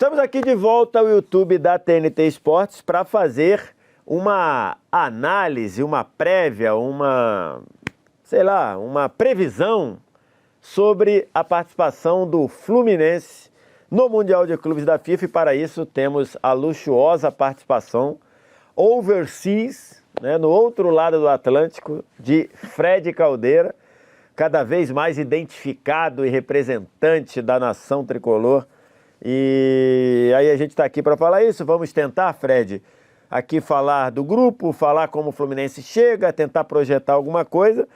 Estamos aqui de volta ao YouTube da TNT Esportes para fazer uma análise, uma prévia, uma previsão sobre a participação do Fluminense no Mundial de Clubes da FIFA. E para isso temos a luxuosa participação overseas, né, no outro lado do Atlântico, de Fred Caldeira, cada vez mais identificado e representante da nação tricolor. E aí a gente está aqui para falar isso. Vamos tentar, Fred, aqui falar do grupo, falar como o Fluminense chega, tentar projetar alguma coisa,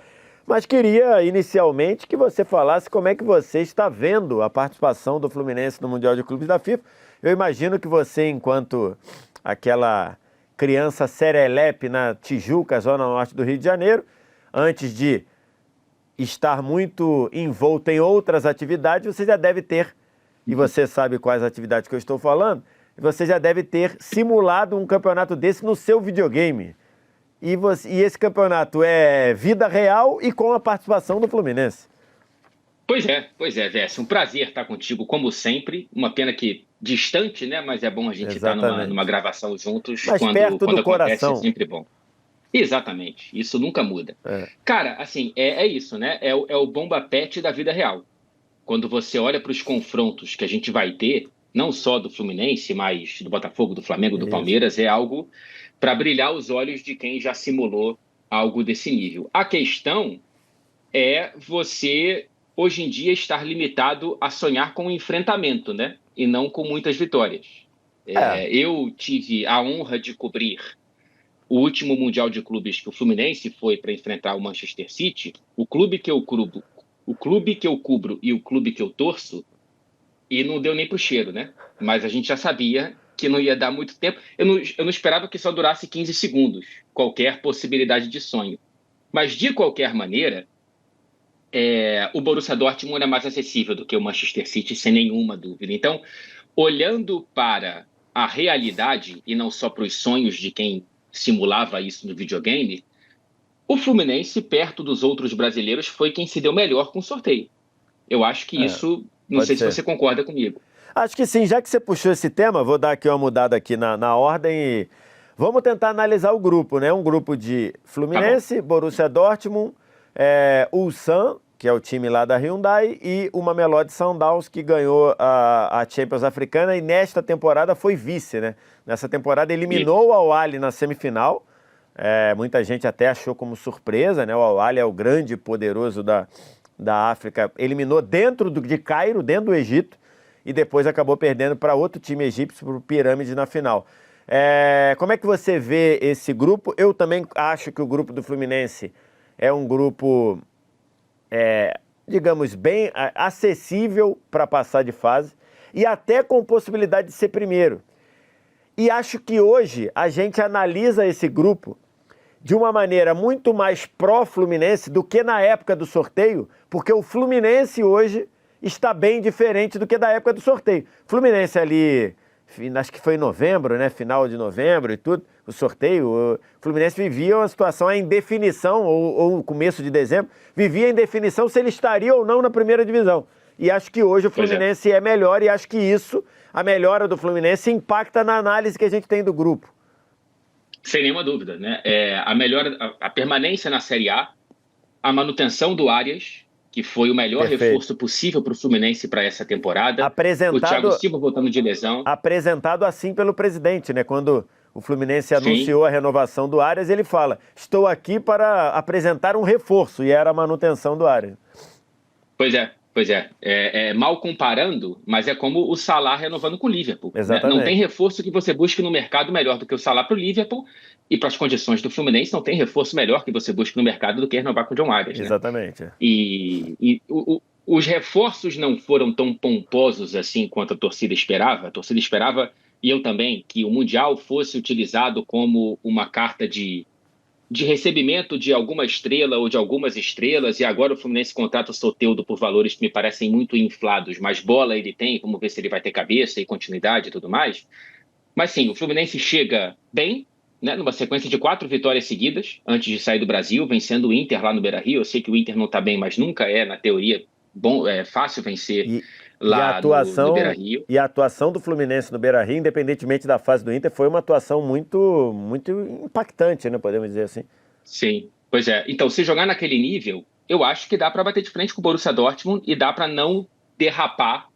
mas queria inicialmente que você falasse como é que você está vendo a participação do Fluminense no Mundial de Clubes da FIFA. Eu imagino que você, enquanto aquela criança serelepe na Tijuca, zona norte do Rio de Janeiro, antes de estar muito envolto em outras atividades, você já deve ter, e você sabe quais atividades que eu estou falando, você já deve ter simulado um campeonato desse no seu videogame. E esse campeonato é vida real e com a participação do Fluminense. Pois é, Vess. Um prazer estar contigo, como sempre. Uma pena que distante, né? Mas é bom a gente estar numa gravação juntos. Mas perto do acontece, coração. é sempre bom. Exatamente, isso nunca muda. Cara, assim, é isso, né? É o bomba pet da vida real. Quando você olha para os confrontos que a gente vai ter, não só do Fluminense, mas do Botafogo, do Flamengo, do Palmeiras, é algo para brilhar os olhos de quem já simulou algo desse nível. A questão é você, hoje em dia, estar limitado a sonhar com o enfrentamento, né? E não com muitas vitórias. Eu tive a honra de cobrir o último Mundial de Clubes que o Fluminense foi para enfrentar o Manchester City. O clube que eu cubro e o clube que eu torço, e não deu nem pro cheiro, né? Mas a gente já sabia que não ia dar muito tempo. Eu não esperava que só durasse 15 segundos, qualquer possibilidade de sonho. Mas, de qualquer maneira, o Borussia Dortmund é mais acessível do que o Manchester City, sem nenhuma dúvida. Então, olhando para a realidade, e não só para os sonhos de quem simulava isso no videogame, o Fluminense, perto dos outros brasileiros, foi quem se deu melhor com o sorteio. Eu acho que isso, não sei se você concorda comigo. Acho que sim, já que você puxou esse tema, vou dar aqui uma mudada aqui na ordem e vamos tentar analisar o grupo, né? Um grupo de Fluminense, Borussia Dortmund, Ulsan, que é o time lá da Hyundai, e o Mamelodi Sundowns, que ganhou a Champions Africana e nesta temporada foi vice, né? Nessa temporada eliminou o Al-Ahly na semifinal. Muita gente até achou como surpresa, né? O Al-Ahly é o grande poderoso da África, eliminou dentro de Cairo, dentro do Egito, e depois acabou perdendo para outro time egípcio, para o Pirâmide na final. Como é que você vê esse grupo? Eu também acho que o grupo do Fluminense é um grupo, digamos, bem acessível para passar de fase, e até com possibilidade de ser primeiro. E acho que hoje a gente analisa esse grupo de uma maneira muito mais pró-Fluminense do que na época do sorteio, porque o Fluminense hoje está bem diferente do que da época do sorteio. Fluminense ali, acho que foi em novembro, né? Final de novembro e tudo, o sorteio, o Fluminense vivia uma situação em definição, ou começo de dezembro, vivia em definição se ele estaria ou não na primeira divisão. E acho que hoje o Fluminense é melhor, e acho que isso, a melhora do Fluminense, impacta na análise que a gente tem do grupo. Sem nenhuma dúvida, né? A permanência na Série A, a manutenção do Arias, que foi o melhor reforço possível para o Fluminense para essa temporada. O Thiago Silva voltando de lesão. Apresentado assim pelo presidente, né? Quando o Fluminense anunciou a renovação do Arias, ele fala: estou aqui para apresentar um reforço, e era a manutenção do Arias. Pois é. Mal comparando, mas é como o Salah renovando com o Liverpool. Exatamente. Né? Não tem reforço que você busque no mercado melhor do que o Salah para o Liverpool, e para as condições do Fluminense não tem reforço melhor que você busque no mercado do que renovar com o John Arias. Exatamente. Né? E os reforços não foram tão pomposos assim quanto a torcida esperava. A torcida esperava, e eu também, que o Mundial fosse utilizado como uma carta de recebimento de alguma estrela ou de algumas estrelas, e agora o Fluminense contrata o Soteldo por valores que me parecem muito inflados, mas bola ele tem, vamos ver se ele vai ter cabeça e continuidade e tudo mais. Mas sim, o Fluminense chega bem, né, numa sequência de 4 vitórias seguidas, antes de sair do Brasil, vencendo o Inter lá no Beira-Rio. Eu sei que o Inter não está bem, mas nunca é, na teoria, fácil vencer lá no Beira-Rio. E a atuação do Fluminense no Beira-Rio, independentemente da fase do Inter, foi uma atuação muito, muito impactante, né? Podemos dizer assim. Sim, pois é. Então, se jogar naquele nível, eu acho que dá para bater de frente com o Borussia Dortmund e dá para não derrapar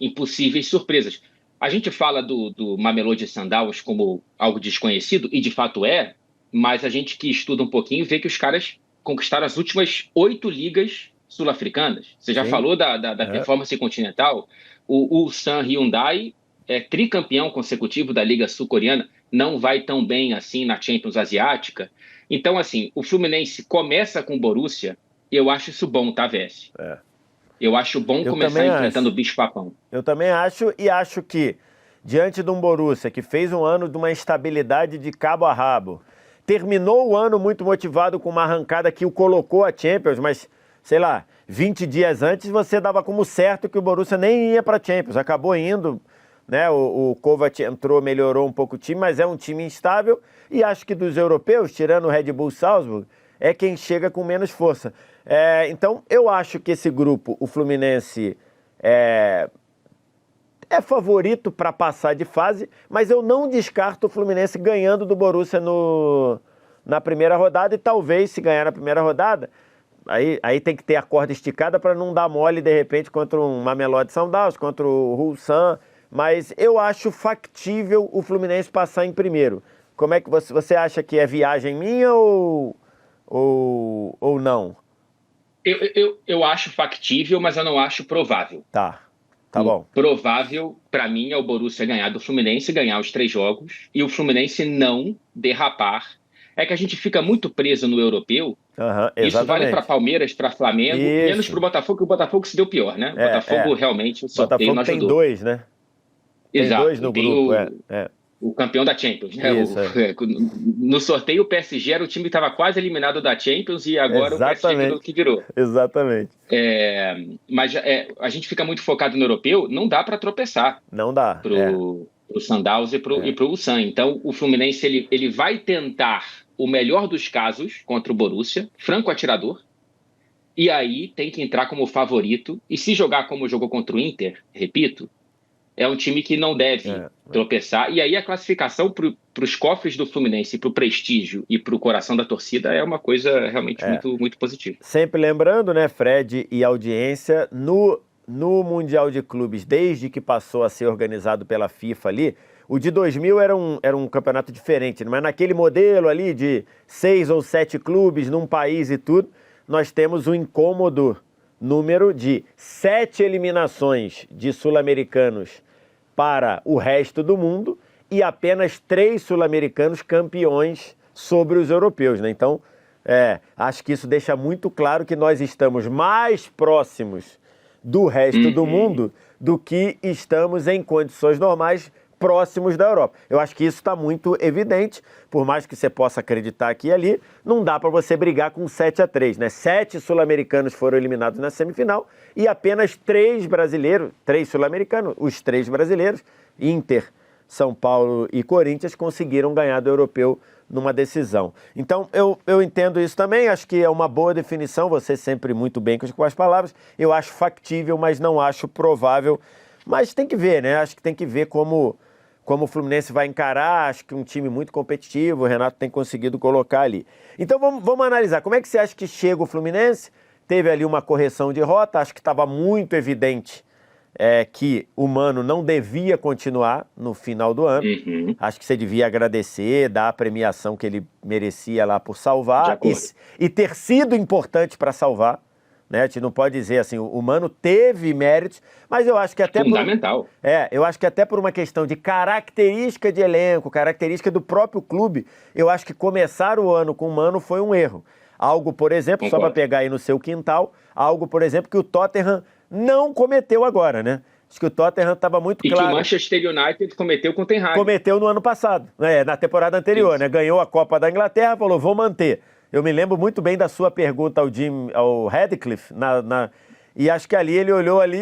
em possíveis surpresas. A gente fala do Mamelodi Sundowns como algo desconhecido, e de fato é, mas a gente que estuda um pouquinho vê que os caras conquistaram as últimas 8 ligas sul-africanas. Você já falou da performance continental. O Ulsan Hyundai é tricampeão consecutivo da Liga Sul-Coreana, não vai tão bem assim na Champions Asiática. Então, assim, o Fluminense começa com o Borussia, eu acho isso bom, tá, VS? Eu acho bom começar enfrentando o bicho-papão. Eu também acho, e acho que, diante de um Borussia que fez um ano de uma instabilidade de cabo a rabo, terminou o ano muito motivado com uma arrancada que o colocou a Champions, mas, sei lá, 20 dias antes você dava como certo que o Borussia nem ia para a Champions, acabou indo, né? O Kovac entrou, melhorou um pouco o time, mas é um time instável, e acho que dos europeus, tirando o Red Bull Salzburg, é quem chega com menos força. Então, eu acho que esse grupo, o Fluminense, é favorito para passar de fase, mas eu não descarto o Fluminense ganhando do Borussia na primeira rodada, e talvez, se ganhar na primeira rodada, aí tem que ter a corda esticada para não dar mole, de repente, contra um Mamelodi Sundowns, contra o Ulsan, mas eu acho factível o Fluminense passar em primeiro. Como é que você acha que é viagem minha ou não? Eu acho factível, mas eu não acho provável. Tá bom. Provável, para mim, é o Borussia ganhar do Fluminense, ganhar os 3 jogos, e o Fluminense não derrapar. É que a gente fica muito preso no europeu. Isso vale para Palmeiras, para Flamengo, menos para o Botafogo, que o Botafogo se deu pior, né? O Botafogo realmente, o sorteio não ajudou. Tem 2, né? Exato. Tem 2 no grupo, o campeão da Champions, né? No sorteio, o PSG era o time que estava quase eliminado da Champions, e agora o PSG que virou. Exatamente. Mas a gente fica muito focado no europeu, não dá para tropeçar. Não dá. Pro Sundowns e pro Ulsan. Então, o Fluminense ele vai tentar o melhor dos casos contra o Borussia, franco atirador, e aí tem que entrar como favorito, e se jogar como jogou contra o Inter, repito, é um time que não deve tropeçar. E aí a classificação para os cofres do Fluminense, para o prestígio e para o coração da torcida é uma coisa realmente muito, muito positiva. Sempre lembrando, né, Fred e audiência, no Mundial de Clubes, desde que passou a ser organizado pela FIFA ali, o de 2000 era um campeonato diferente, mas naquele modelo ali de 6 ou 7 clubes num país e tudo, nós temos um incômodo número de 7 eliminações de sul-americanos para o resto do mundo e apenas 3 sul-americanos campeões sobre os europeus, né? Então, acho que isso deixa muito claro que nós estamos mais próximos do resto do mundo do que estamos em condições normais próximos da Europa. Eu acho que isso está muito evidente, por mais que você possa acreditar aqui e ali, não dá para você brigar com 7-3, né? 7 sul-americanos foram eliminados na semifinal e apenas 3 brasileiros, 3 sul-americanos, os 3 brasileiros, Inter, São Paulo e Corinthians, conseguiram ganhar do europeu numa decisão. Então, eu entendo isso também, acho que é uma boa definição, você sempre muito bem com as palavras, eu acho factível, mas não acho provável, mas tem que ver, né? Acho que tem que ver como o Fluminense vai encarar, acho que um time muito competitivo, o Renato tem conseguido colocar ali. Então vamos analisar, como é que você acha que chega o Fluminense? Teve ali uma correção de rota, acho que estava muito evidente que o Mano não devia continuar no final do ano. Acho que você devia agradecer, dar a premiação que ele merecia lá por salvar e ter sido importante para salvar. Né? A gente não pode dizer assim, o Mano teve méritos, mas eu acho que até fundamental. Eu acho que até por uma questão de característica de elenco, característica do próprio clube, eu acho que começar o ano com o Mano foi um erro. Algo, por exemplo, só para pegar aí no seu quintal, algo, por exemplo, que o Tottenham não cometeu agora, né? Acho que o Tottenham estava muito claro. E que o Manchester United cometeu com o Ten Hag. Cometeu no ano passado, na temporada anterior, né? Ganhou a Copa da Inglaterra, falou, vou manter. Eu me lembro muito bem da sua pergunta ao Radcliffe, e acho que ali ele olhou ali,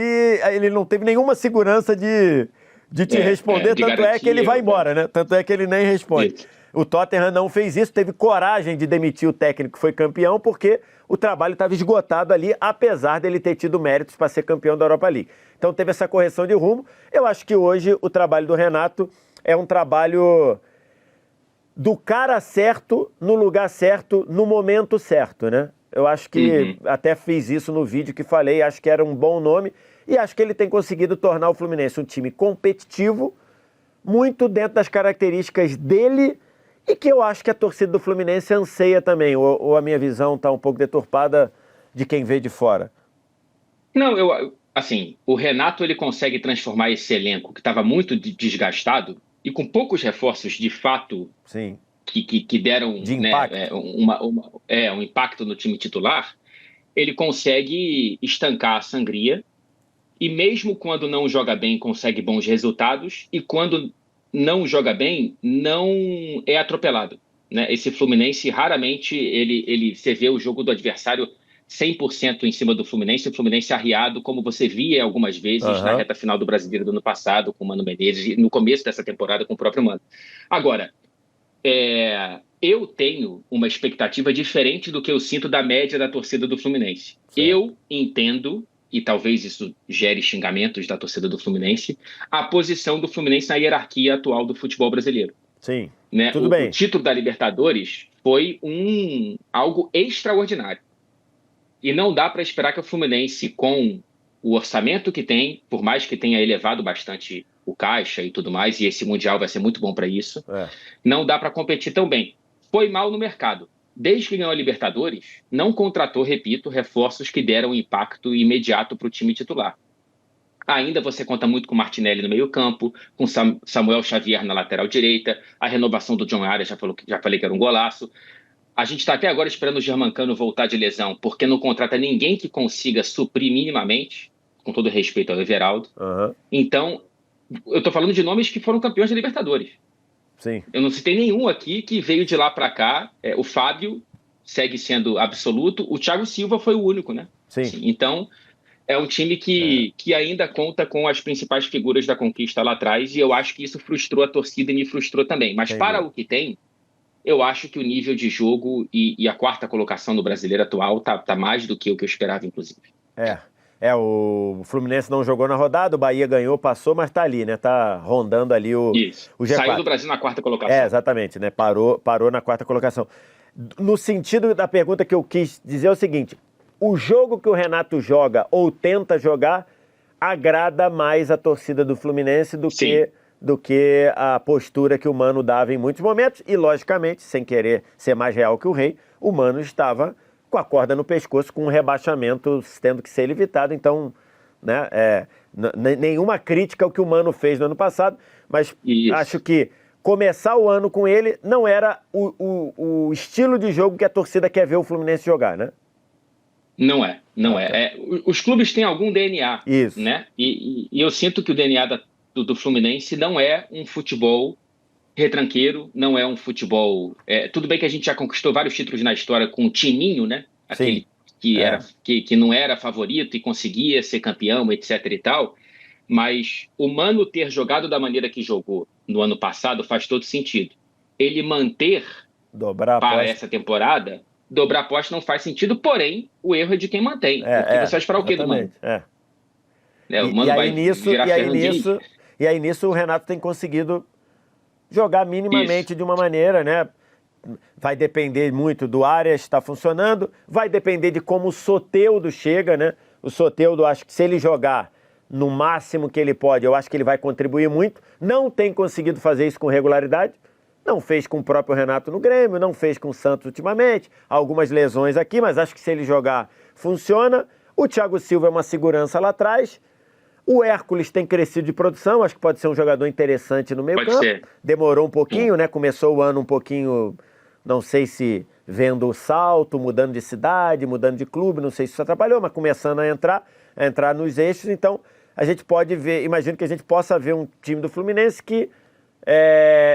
ele não teve nenhuma segurança de te responder, tanto garantia, é que ele vai embora, né? Tanto é que ele nem responde. O Tottenham não fez isso, teve coragem de demitir o técnico que foi campeão, porque o trabalho estava esgotado ali, apesar dele ter tido méritos para ser campeão da Europa League. Então teve essa correção de rumo. Eu acho que hoje o trabalho do Renato é um trabalho do cara certo, no lugar certo, no momento certo, né? Eu acho que até fiz isso no vídeo que falei, acho que era um bom nome e acho que ele tem conseguido tornar o Fluminense um time competitivo, muito dentro das características dele e que eu acho que a torcida do Fluminense anseia também, ou a minha visão está um pouco deturpada de quem vê de fora? Não, assim, o Renato ele consegue transformar esse elenco que estava muito desgastado e com poucos reforços de fato Sim. que deram, de né, impacto. Um impacto no time titular, ele consegue estancar a sangria e mesmo quando não joga bem consegue bons resultados e quando não joga bem não é atropelado, né? Esse Fluminense raramente você vê o jogo do adversário 100% em cima do Fluminense, o Fluminense arriado, como você via algumas vezes na reta final do Brasileiro do ano passado com o Mano Menezes e no começo dessa temporada com o próprio Mano. Agora, eu tenho uma expectativa diferente do que eu sinto da média da torcida do Fluminense. Certo. Eu entendo, e talvez isso gere xingamentos da torcida do Fluminense, a posição do Fluminense na hierarquia atual do futebol brasileiro. Sim, né? Tudo bem. O título da Libertadores foi algo extraordinário. E não dá para esperar que o Fluminense, com o orçamento que tem, por mais que tenha elevado bastante o caixa e tudo mais, e esse Mundial vai ser muito bom para isso, não dá para competir tão bem. Foi mal no mercado. Desde que ganhou a Libertadores, não contratou, repito, reforços que deram impacto imediato para o time titular. Ainda você conta muito com o Martinelli no meio-campo, com Samuel Xavier na lateral direita, a renovação do John Arias, já falei que era um golaço. A gente está até agora esperando o Germancano voltar de lesão, porque não contrata ninguém que consiga suprir minimamente, com todo respeito ao Everaldo. Então, eu estou falando de nomes que foram campeões da Libertadores. Sim. Eu não citei nenhum aqui que veio de lá para cá. O Fábio segue sendo absoluto. O Thiago Silva foi o único, né? Sim. Então, é um time que ainda conta com as principais figuras da conquista lá atrás. E eu acho que isso frustrou a torcida e me frustrou também. Mas para o que tem, eu acho que o nível de jogo e a quarta colocação no Brasileiro atual tá mais do que o que eu esperava, inclusive. O Fluminense não jogou na rodada, o Bahia ganhou, passou, mas tá ali, né? Tá rondando ali o G4. Saiu do Brasil na quarta colocação. Exatamente, né? Parou na quarta colocação. No sentido da pergunta que eu quis dizer é o seguinte, o jogo que o Renato joga ou tenta jogar agrada mais a torcida do Fluminense do que a postura que o Mano dava em muitos momentos e, logicamente, sem querer ser mais real que o rei, o Mano estava com a corda no pescoço, com um rebaixamento tendo que ser evitado. Então, né, nenhuma crítica ao que o Mano fez no ano passado, mas acho que começar o ano com ele não era o estilo de jogo que a torcida quer ver o Fluminense jogar, né? Não é. Os clubes têm algum DNA, Isso. Né? E eu sinto que o DNA do Fluminense não é um futebol retranqueiro, não é um futebol... tudo bem que a gente já conquistou vários títulos na história com o timinho, né? Aquele que não era favorito e conseguia ser campeão, etc e tal. Mas o Mano ter jogado da maneira que jogou no ano passado faz todo sentido. Ele manter para essa temporada, dobrar a aposta não faz sentido, porém, o erro é de quem mantém. Porque você vai esperar o quê do Mano? O Mano vai virar Fernando Diniz. E aí nisso o Renato tem conseguido jogar minimamente de uma maneira, né? Vai depender muito do Arias, está funcionando, vai depender de como o Soteldo chega, né? O Soteldo, acho que se ele jogar no máximo que ele pode, eu acho que ele vai contribuir muito. Não tem conseguido fazer isso com regularidade, não fez com o próprio Renato no Grêmio, não fez com o Santos ultimamente, algumas lesões aqui, mas acho que se ele jogar, funciona. O Thiago Silva é uma segurança lá atrás. O Hércules tem crescido de produção, acho que pode ser um jogador interessante no meio campo. Demorou um pouquinho, né? Começou o ano um pouquinho, não sei se vendo o salto, mudando de cidade, mudando de clube, não sei se isso atrapalhou, mas começando a entrar nos eixos. Então, a gente pode ver, imagino que a gente possa ver um time do Fluminense que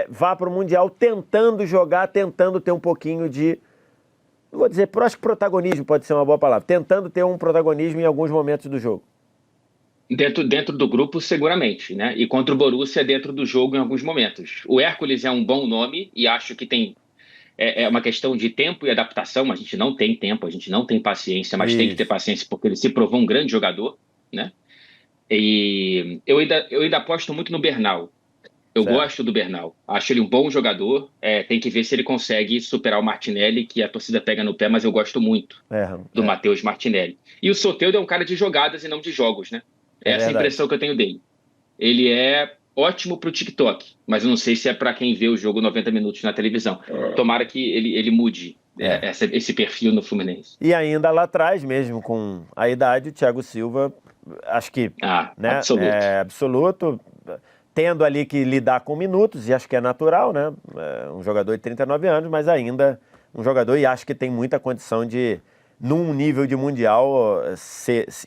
vá para o Mundial tentando jogar, tentando ter um pouquinho de, não vou dizer, acho que protagonismo pode ser uma boa palavra, tentando ter um protagonismo em alguns momentos do jogo. Dentro do grupo, seguramente, né? E contra o Borussia dentro do jogo em alguns momentos. O Hércules é um bom nome e acho que é uma questão de tempo e adaptação. A gente não tem tempo, a gente não tem paciência, mas tem que ter Isso, paciência porque ele se provou um grande jogador, né? E eu ainda aposto muito no Bernal. Eu certo. gosto do Bernal. Acho ele um bom jogador. Tem que ver se ele consegue superar o Martinelli, que a torcida pega no pé, mas eu gosto muito do É, Matheus Martinelli. E o Soteldo é um cara de jogadas e não de jogos, né? é Essa é a verdade. impressão que eu tenho dele. Ele é ótimo para o TikTok, mas eu não sei se é para quem vê o jogo 90 minutos na televisão. Tomara que ele mude É. esse perfil no Fluminense. E ainda lá atrás, mesmo com a idade, o Thiago Silva, acho que, Ah, né, absoluto. é absoluto, tendo ali que lidar com minutos, e acho que é natural, né? É um jogador de 39 anos, mas ainda um jogador, e acho que tem muita condição de, num nível de mundial,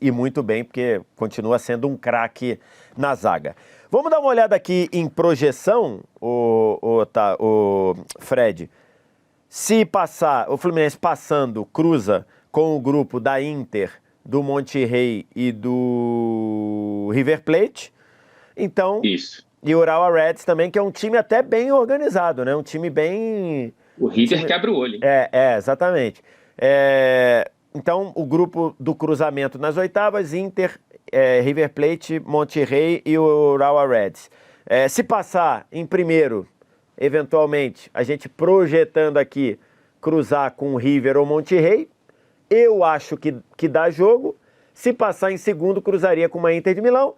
ir muito bem, porque continua sendo um craque na zaga. Vamos dar uma olhada aqui em projeção, o Fred. Se passar, o Fluminense passando, cruza com o grupo da Inter, do Monterrey e do River Plate. Então, Isso. e o Urawa Reds também, que é um time até bem organizado, né? Um time bem... O Um River time... quebra o olho, hein? Exatamente. Então, o grupo do cruzamento nas oitavas, Inter, River Plate, Monterrey e o Urawa Reds. Se passar em primeiro, eventualmente, a gente projetando aqui, cruzar com o River ou Monterrey, eu acho que dá jogo. Se passar em segundo, cruzaria com uma Inter de Milão,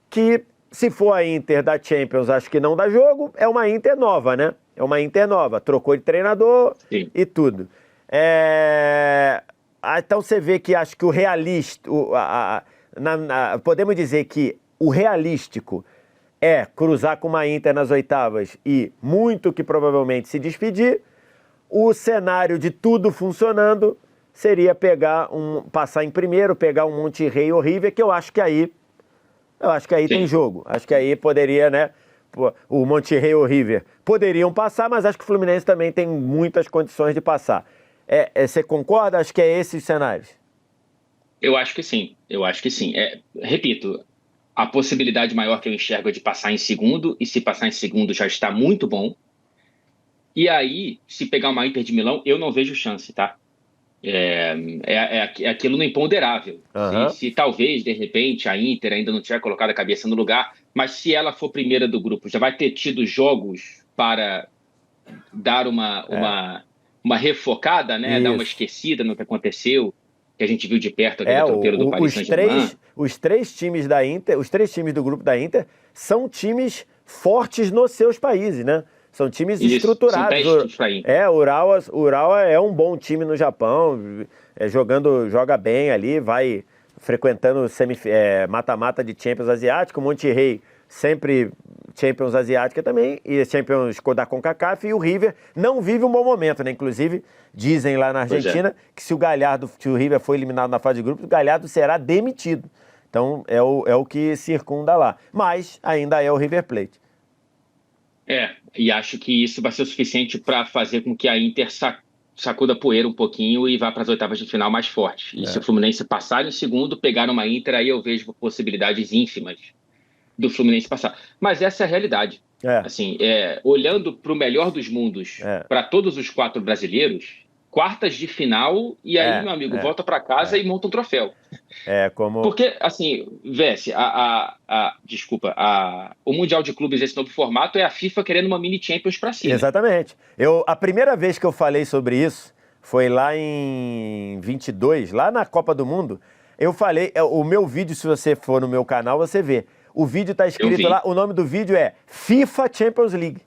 que se for a Inter da Champions, acho que não dá jogo, é uma Inter nova, né? É uma Inter nova, trocou de treinador Sim. e tudo. Então você vê que acho que o realista, podemos dizer que o realístico é cruzar com uma Inter nas oitavas e muito que provavelmente se despedir. O cenário de tudo funcionando seria passar em primeiro, pegar um Monterrey ou River, que eu acho que aí tem Sim. jogo. Acho que aí poderia, né? O Monterrey ou o River poderiam passar, mas acho que o Fluminense também tem muitas condições de passar. Você concorda? Acho que é esses cenários. Eu acho que sim. Eu acho que sim. Repito, a possibilidade maior que eu enxergo é de passar em segundo, e se passar em segundo já está muito bom. E aí, se pegar uma Inter de Milão, eu não vejo chance, tá? É aquilo no imponderável. Aham. Se talvez, de repente, a Inter ainda não tiver colocado a cabeça no lugar, mas se ela for primeira do grupo, já vai ter tido jogos para dar uma refocada, né? Dar uma Isso. esquecida no que aconteceu, que a gente viu de perto aquele tropeiro do Paris Saint-Germain. Os três times da Inter, os três times do grupo da Inter, são times fortes nos seus países, né? São times Isso, são estruturados. testes para a Inter. O Urawa é um bom time no Japão, joga bem ali, vai frequentando mata-mata de Champions Asiático. O Monterrey sempre Champions Asiática também, e Champions da CONCACAF, e o River não vive um bom momento, né? Inclusive, dizem lá na Pois é. Argentina que se o River for eliminado na fase de grupos, o Galhardo será demitido. Então, é o que circunda lá. Mas ainda é o River Plate. E acho que isso vai ser o suficiente para fazer com que a Inter sacuda a poeira um pouquinho e vá para as oitavas de final mais forte. E se o Fluminense passar em segundo, pegar uma Inter, aí eu vejo possibilidades ínfimas do Fluminense passar. Mas essa é a realidade. Assim, olhando para o melhor dos mundos, para todos os 4 brasileiros, quartas de final, e aí, meu amigo, volta para casa e monta um troféu. Porque, assim, Vessi, desculpa, o Mundial de Clubes, esse novo formato, é a FIFA querendo uma mini Champions para si, né? Exatamente. A primeira vez que eu falei sobre isso foi lá em 22, lá na Copa do Mundo. Eu falei, o meu vídeo, se você for no meu canal, você vê. O vídeo tá escrito lá, o nome do vídeo é FIFA Champions League.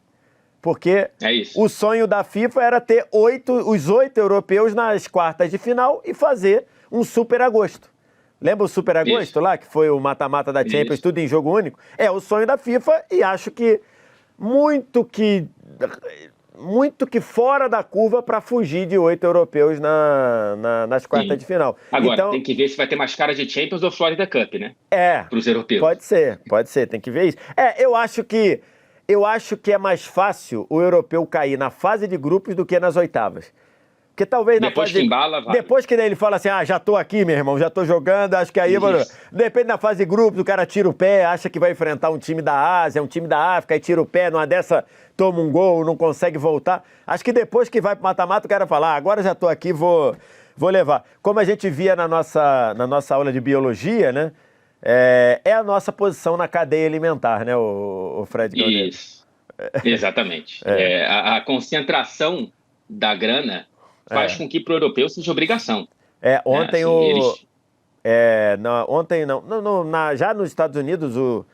Porque o sonho da FIFA era ter os 8 europeus nas quartas de final e fazer um Super Agosto. Lembra o Super Agosto lá, que foi o mata-mata da Champions, tudo em jogo único? É o sonho da FIFA, e acho que muito que fora da curva para fugir de 8 europeus nas quartas de final. Agora, então, tem que ver se vai ter mais cara de Champions ou Florida Cup, né? Para os europeus. Pode ser, tem que ver isso. Eu acho que é mais fácil o europeu cair na fase de grupos do que nas oitavas. Porque talvez depois que embala, vai. Depois que ele fala assim, já tô aqui, meu irmão, já tô jogando, acho que aí, depende da fase de grupos, o cara tira o pé, acha que vai enfrentar um time da Ásia, um time da África, e tira o pé, numa dessa toma um gol, não consegue voltar. Acho que depois que vai pro mata-mata, o cara fala, agora já tô aqui, vou levar. Como a gente via na nossa aula de biologia, né, é a nossa posição na cadeia alimentar, né, o Fred Caldeira? Isso, exatamente. A concentração da grana faz com que para o europeu seja obrigação. Ontem assim, já nos Estados Unidos, o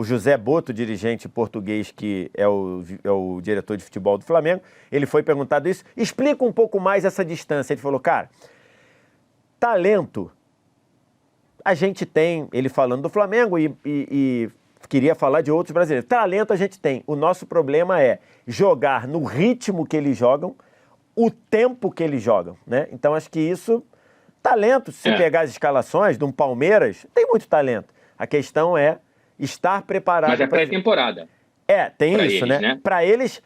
José Boto, dirigente português, que é o diretor de futebol do Flamengo, ele foi perguntado isso. Explica um pouco mais essa distância. Ele falou, cara, talento a gente tem, ele falando do Flamengo e queria falar de outros brasileiros. Talento a gente tem. O nosso problema é jogar no ritmo que eles jogam, o tempo que eles jogam, né? Então, acho que isso... Talento, se você pegar as escalações de um Palmeiras, tem muito talento. A questão é estar preparado... Mas é pré-temporada. Tem isso, eles, né? Para eles,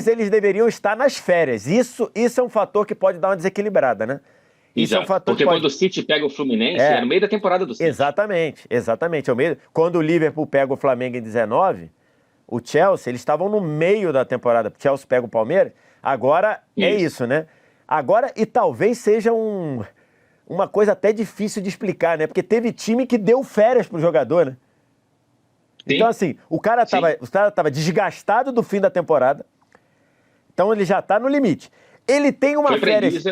eles deveriam estar nas férias. Isso é um fator que pode dar uma desequilibrada, né? Isso é um fator porque quando o City pega o Fluminense, é no meio da temporada do City. Exatamente. É o meio. Quando o Liverpool pega o Flamengo em 19, o Chelsea, eles estavam no meio da temporada. O Chelsea pega o Palmeiras. Agora é isso, né? Agora, e talvez seja uma coisa até difícil de explicar, né? Porque teve time que deu férias pro jogador, né? Sim. Então, assim, o cara tava desgastado do fim da temporada. Então, ele já tá no limite. Ele tem uma férias...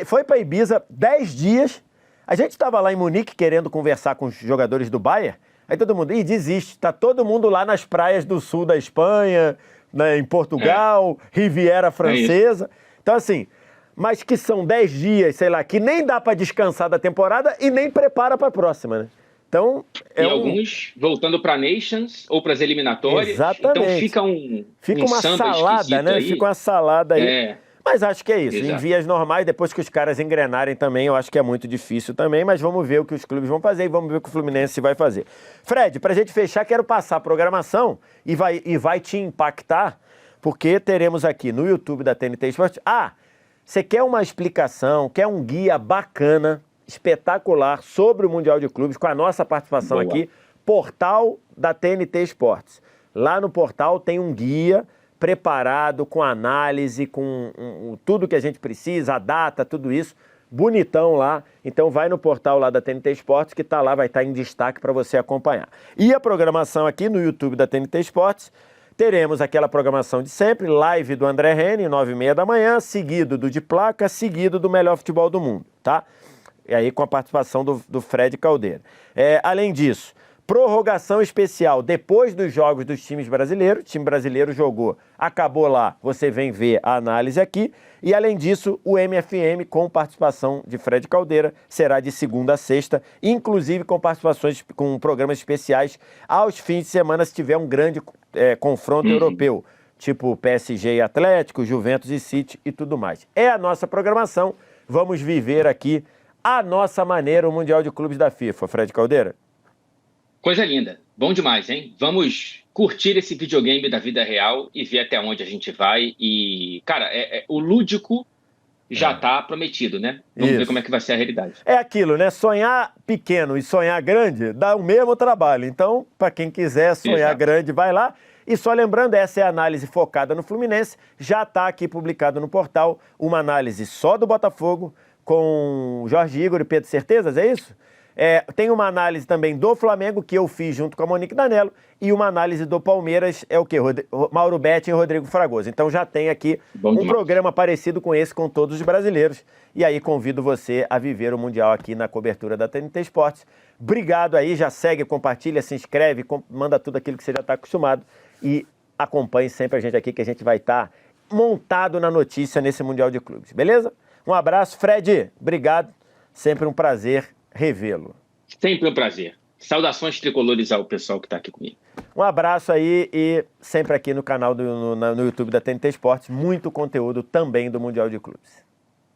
foi pra Ibiza 10 dias. A gente tava lá em Munique querendo conversar com os jogadores do Bayern. Aí todo mundo, desiste. Tá todo mundo lá nas praias do sul da Espanha, né, em Portugal, Riviera Francesa. Então, assim... Mas que são 10 dias, sei lá, que nem dá pra descansar da temporada e nem prepara pra próxima, né? Então, alguns voltando para Nations ou para as eliminatórias. Exatamente. Então fica uma salada, né? Aí. Fica uma salada aí. Mas acho que é isso. Exato. Em vias normais, depois que os caras engrenarem também, eu acho que é muito difícil também, mas vamos ver o que os clubes vão fazer e vamos ver o que o Fluminense vai fazer. Fred, pra gente fechar, quero passar a programação e vai te impactar, porque teremos aqui no YouTube da TNT Esportes... Você quer uma explicação, quer um guia bacana, espetacular sobre o Mundial de Clubes, com a nossa participação aqui, portal da TNT Esportes. Lá no portal tem um guia preparado, com análise, com tudo que a gente precisa, a data, tudo isso, bonitão lá. Então vai no portal lá da TNT Esportes, que tá lá, vai estar em destaque para você acompanhar. E a programação aqui no YouTube da TNT Esportes, teremos aquela programação de sempre, live do André Henning, 9h30 da manhã, seguido do De Placa, seguido do Melhor Futebol do Mundo, tá? E aí com a participação do Fred Caldeira. Além disso, prorrogação especial depois dos jogos dos times brasileiros. O time brasileiro jogou, acabou lá, você vem ver a análise aqui. E além disso, o MFM com participação de Fred Caldeira será de segunda a sexta, inclusive com participações, com programas especiais aos fins de semana, se tiver um grande confronto europeu, tipo PSG e Atlético, Juventus e City e tudo mais. É a nossa programação, vamos viver aqui a nossa maneira o Mundial de Clubes da FIFA. Fred Caldeira? Coisa linda, bom demais, hein? Vamos curtir esse videogame da vida real e ver até onde a gente vai. E, cara, o lúdico já tá prometido, né? Vamos ver como é que vai ser a realidade. É aquilo, né? Sonhar pequeno e sonhar grande dá o mesmo trabalho. Então, para quem quiser sonhar grande, vai lá. E só lembrando, essa é a análise focada no Fluminense. Já está aqui publicado no portal uma análise só do Botafogo, com Jorge Igor e Pedro Certezas, é isso? Tem uma análise também do Flamengo, que eu fiz junto com a Monique Danello, e uma análise do Palmeiras, é o quê? Mauro Betti e Rodrigo Fragoso. Então já tem aqui programa parecido com esse, com todos os brasileiros. E aí convido você a viver o Mundial aqui na cobertura da TNT Esportes. Obrigado aí, já segue, compartilha, se inscreve, manda tudo aquilo que você já está acostumado. E acompanhe sempre a gente aqui, que a gente vai estar montado na notícia nesse Mundial de Clubes, beleza? Um abraço, Fred, obrigado, sempre um prazer revê-lo. Sempre um prazer. Saudações tricolores ao pessoal que está aqui comigo. Um abraço aí e sempre aqui no canal no YouTube da TNT Esportes, muito conteúdo também do Mundial de Clubes.